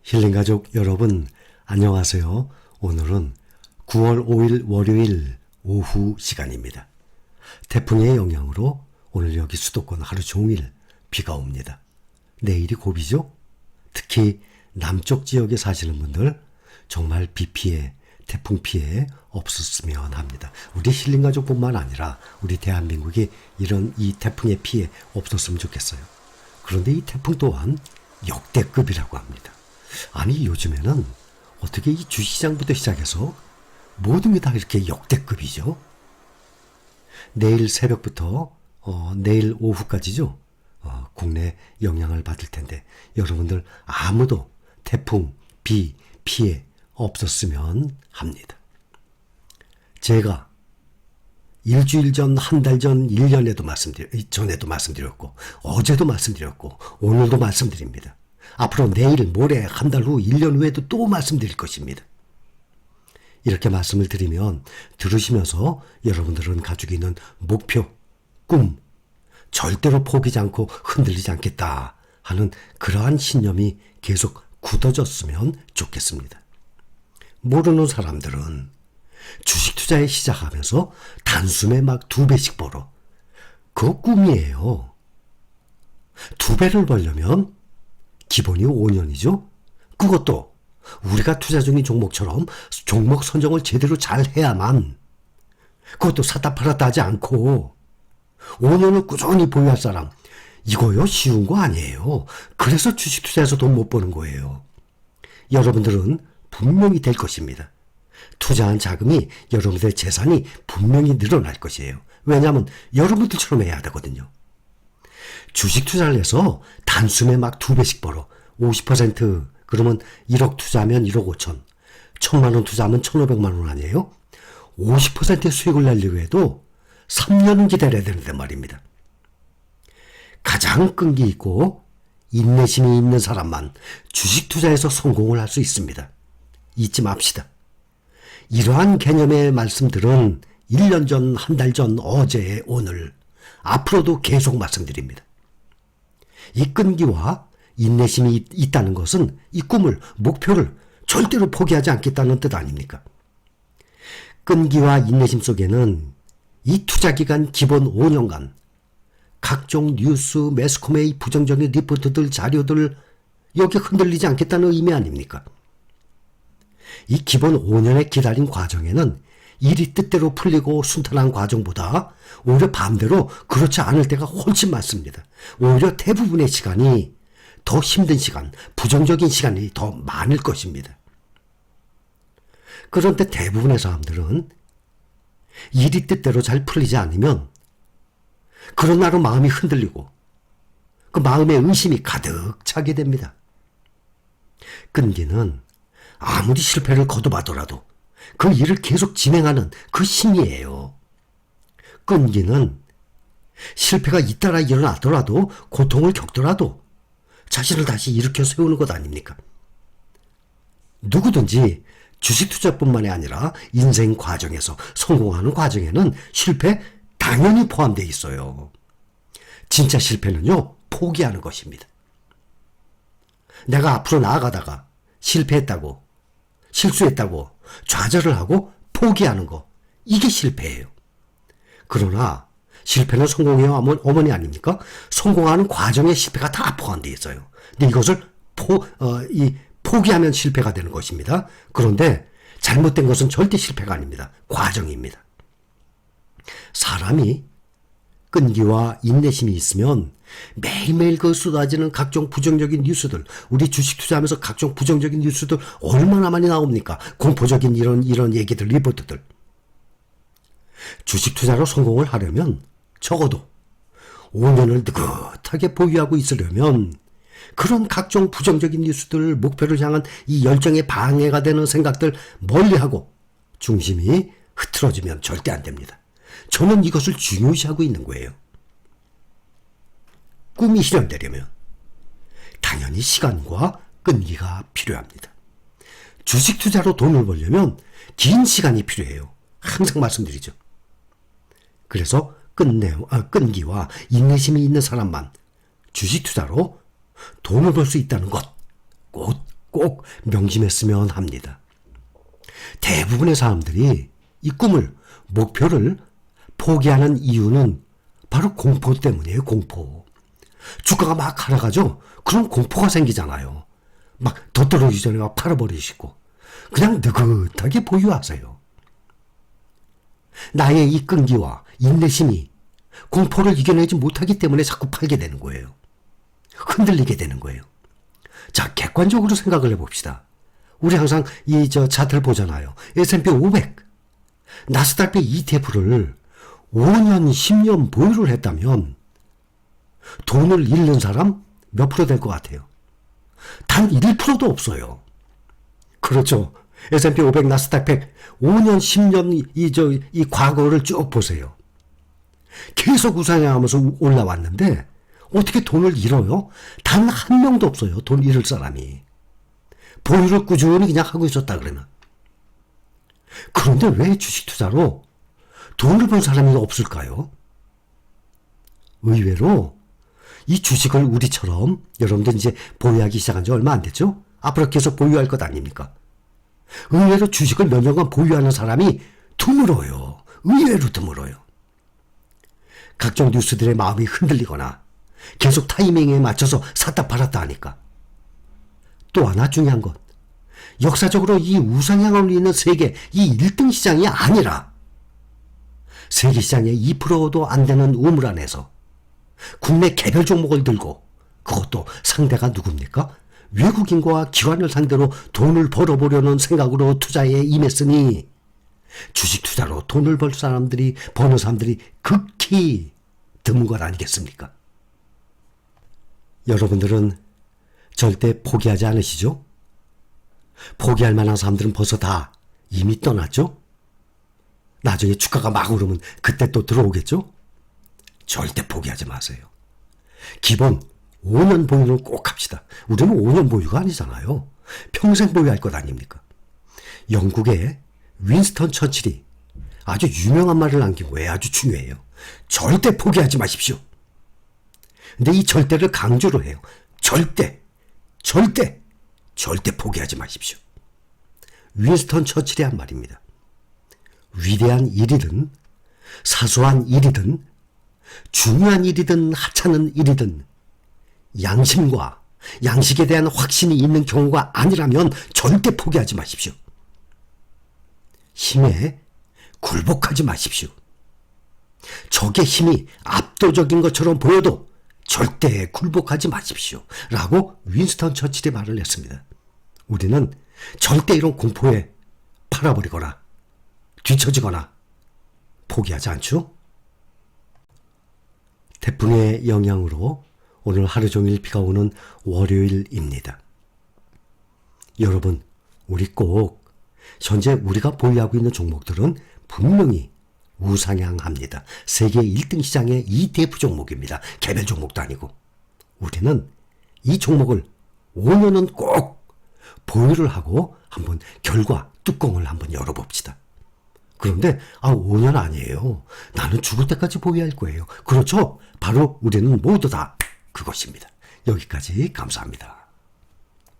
힐링가족 여러분 안녕하세요. 오늘은 9월 5일 월요일 오후 시간입니다. 태풍의 영향으로 오늘 여기 수도권 하루 종일 비가 옵니다. 내일이 고비죠? 특히 남쪽 지역에 사시는 분들 정말 비 피해, 태풍 피해 없었으면 합니다. 우리 힐링가족뿐만 아니라 우리 대한민국이 이런 이 태풍의 피해 없었으면 좋겠어요. 그런데 이 태풍 또한 역대급이라고 합니다. 아니 요즘에는 어떻게 이 주시장부터 시작해서 모든 게 다 이렇게 역대급이죠. 내일 새벽부터 내일 오후까지죠. 국내 영향을 받을 텐데 여러분들 아무도 태풍, 비, 피해 없었으면 합니다. 제가 일주일 전, 한 달 전, 1년 전에도 말씀드렸고 어제도 말씀드렸고 오늘도 말씀드립니다. 앞으로 내일, 모레, 한 달 후, 1년 후에도 또 말씀드릴 것입니다. 이렇게 말씀을 드리면 들으시면서 여러분들은 가지고 있는 목표, 꿈, 절대로 포기하지 않고 흔들리지 않겠다 하는 그러한 신념이 계속 굳어졌으면 좋겠습니다. 모르는 사람들은 주식 투자에 시작하면서 단숨에 막 2배씩 벌어. 그거 꿈이에요. 2배를 벌려면 기본이 5년이죠. 그것도 우리가 투자 중인 종목처럼 종목 선정을 제대로 잘 해야만, 그것도 샀다 팔았다 하지 않고 5년을 꾸준히 보유할 사람, 이거요 쉬운 거 아니에요. 그래서 주식 투자에서 돈 못 버는 거예요. 여러분들은 분명히 될 것입니다. 투자한 자금이 여러분들의 재산이 분명히 늘어날 것이에요. 왜냐하면 여러분들처럼 해야 되거든요. 주식 투자를 해서 단숨에 막 2배씩 벌어. 50% 그러면 1억 투자하면 1억 5천. 1,000만 원 투자하면 1,500만 원 아니에요? 50%의 수익을 내려고 해도 3년은 기다려야 되는데 말입니다. 가장 끈기 있고 인내심이 있는 사람만 주식 투자에서 성공을 할 수 있습니다. 잊지 맙시다. 이러한 개념의 말씀들은 1년 전, 한 달 전, 어제, 오늘, 앞으로도 계속 말씀드립니다. 이 끈기와 인내심이 있다는 것은 이 꿈을, 목표를 절대로 포기하지 않겠다는 뜻 아닙니까? 끈기와 인내심 속에는 이 투자기간 기본 5년간 각종 뉴스, 매스컴의 부정적인 리포트들, 자료들 여기 흔들리지 않겠다는 의미 아닙니까? 이 기본 5년의 기다린 과정에는 일이 뜻대로 풀리고 순탄한 과정보다 오히려 반대로 그렇지 않을 때가 훨씬 많습니다. 오히려 대부분의 시간이 더 힘든 시간, 부정적인 시간이 더 많을 것입니다. 그런데 대부분의 사람들은 일이 뜻대로 잘 풀리지 않으면 그런 나로 마음이 흔들리고 그 마음에 의심이 가득 차게 됩니다. 끈기는 아무리 실패를 거듭하더라도 그 일을 계속 진행하는 그 힘이에요. 끈기는 실패가 잇따라 일어나더라도 고통을 겪더라도 자신을 다시 일으켜 세우는 것 아닙니까? 누구든지 주식 투자뿐만이 아니라 인생 과정에서 성공하는 과정에는 실패 당연히 포함되어 있어요. 진짜 실패는요, 포기하는 것입니다. 내가 앞으로 나아가다가 실패했다고, 실수했다고 좌절을 하고 포기하는 거, 이게 실패예요. 그러나 실패는 성공의 어머니 아닙니까? 성공하는 과정에 실패가 다 포함되어 있어요. 근데 이것을 포기하면 실패가 되는 것입니다. 그런데 잘못된 것은 절대 실패가 아닙니다. 과정입니다. 사람이 끈기와 인내심이 있으면 매일매일 그 쏟아지는 각종 부정적인 뉴스들, 우리 주식 투자하면서 각종 부정적인 뉴스들 얼마나 많이 나옵니까? 공포적인 이런 얘기들, 리포트들. 주식 투자로 성공을 하려면 적어도 5년을 느긋하게 보유하고 있으려면 그런 각종 부정적인 뉴스들, 목표를 향한 이 열정에 방해가 되는 생각들 멀리하고 중심이 흐트러지면 절대 안 됩니다. 저는 이것을 중요시하고 있는 거예요. 꿈이 실현되려면 당연히 시간과 끈기가 필요합니다. 주식 투자로 돈을 벌려면 긴 시간이 필요해요. 항상 말씀드리죠. 그래서 끈기와 인내심이 있는 사람만 주식 투자로 돈을 벌 수 있다는 것 꼭 꼭 명심했으면 합니다. 대부분의 사람들이 이 꿈을, 목표를 포기하는 이유는 바로 공포 때문이에요. 공포. 주가가 막 하락하죠? 그럼 공포가 생기잖아요. 막 더 떨어지기 전에 막 팔아버리시고 그냥 느긋하게 보유하세요. 나의 이 끈기와 인내심이 공포를 이겨내지 못하기 때문에 자꾸 팔게 되는 거예요. 흔들리게 되는 거예요. 자, 객관적으로 생각을 해봅시다. 우리 항상 차트를 보잖아요. S&P 500, 나스닥 ETF를 5년, 10년 보유를 했다면 돈을 잃는 사람 몇 프로 될 것 같아요? 단 1%도 없어요. 그렇죠. S&P 500, 나스닥 100, 5년, 10년 이 과거를 쭉 보세요. 계속 우상향하면서 올라왔는데 어떻게 돈을 잃어요? 단 한 명도 없어요. 돈 잃을 사람이. 보유를 꾸준히 그냥 하고 있었다 그러면. 그런데 왜 주식 투자로 돈을 번 사람이 없을까요? 의외로 이 주식을 우리처럼 여러분들 이제 보유하기 시작한 지 얼마 안 됐죠? 앞으로 계속 보유할 것 아닙니까? 의외로 주식을 몇 년간 보유하는 사람이 드물어요. 의외로 드물어요. 각종 뉴스들의 마음이 흔들리거나 계속 타이밍에 맞춰서 샀다 팔았다 하니까. 또 하나 중요한 것. 역사적으로 이 우상향을 이루는 세계 이 1등 시장이 아니라 세계 시장의 2%도 안 되는 우물 안에서 국내 개별 종목을 들고 그것도 상대가 누굽니까? 외국인과 기관을 상대로 돈을 벌어보려는 생각으로 투자에 임했으니 주식 투자로 돈을 버는 사람들이 극히 드문 것 아니겠습니까? 여러분들은 절대 포기하지 않으시죠? 포기할 만한 사람들은 벌써 다 이미 떠났죠? 나중에 주가가 막 오르면 그때 또 들어오겠죠? 절대 포기하지 마세요. 기본 5년 보유는 꼭 합시다. 우리는 5년 보유가 아니잖아요. 평생 보유할 것 아닙니까? 영국의 윈스턴 처칠이 아주 유명한 말을 남긴 거예요. 아주 중요해요. 절대 포기하지 마십시오. 근데 이 절대를 강조를 해요. 절대 포기하지 마십시오. 윈스턴 처칠이 한 말입니다. 위대한 일이든 사소한 일이든 중요한 일이든 하찮은 일이든 양심과 양식에 대한 확신이 있는 경우가 아니라면 절대 포기하지 마십시오. 힘에 굴복하지 마십시오. 적의 힘이 압도적인 것처럼 보여도 절대 굴복하지 마십시오. 라고 윈스턴 처칠이 말을 했습니다. 우리는 절대 이런 공포에 팔아버리거나 뒤처지거나 포기하지 않죠? 태풍의 영향으로 오늘 하루 종일 비가 오는 월요일입니다. 여러분, 우리 꼭 현재 우리가 보유하고 있는 종목들은 분명히 우상향합니다. 세계 1등 시장의 ETF 종목입니다. 개별 종목도 아니고. 우리는 이 종목을 5년은 꼭 보유를 하고 한번 결과 뚜껑을 한번 열어봅시다. 그런데 5년 아니에요. 나는 죽을 때까지 보유할 거예요. 그렇죠? 바로 우리는 모두 다 그것입니다. 여기까지 감사합니다.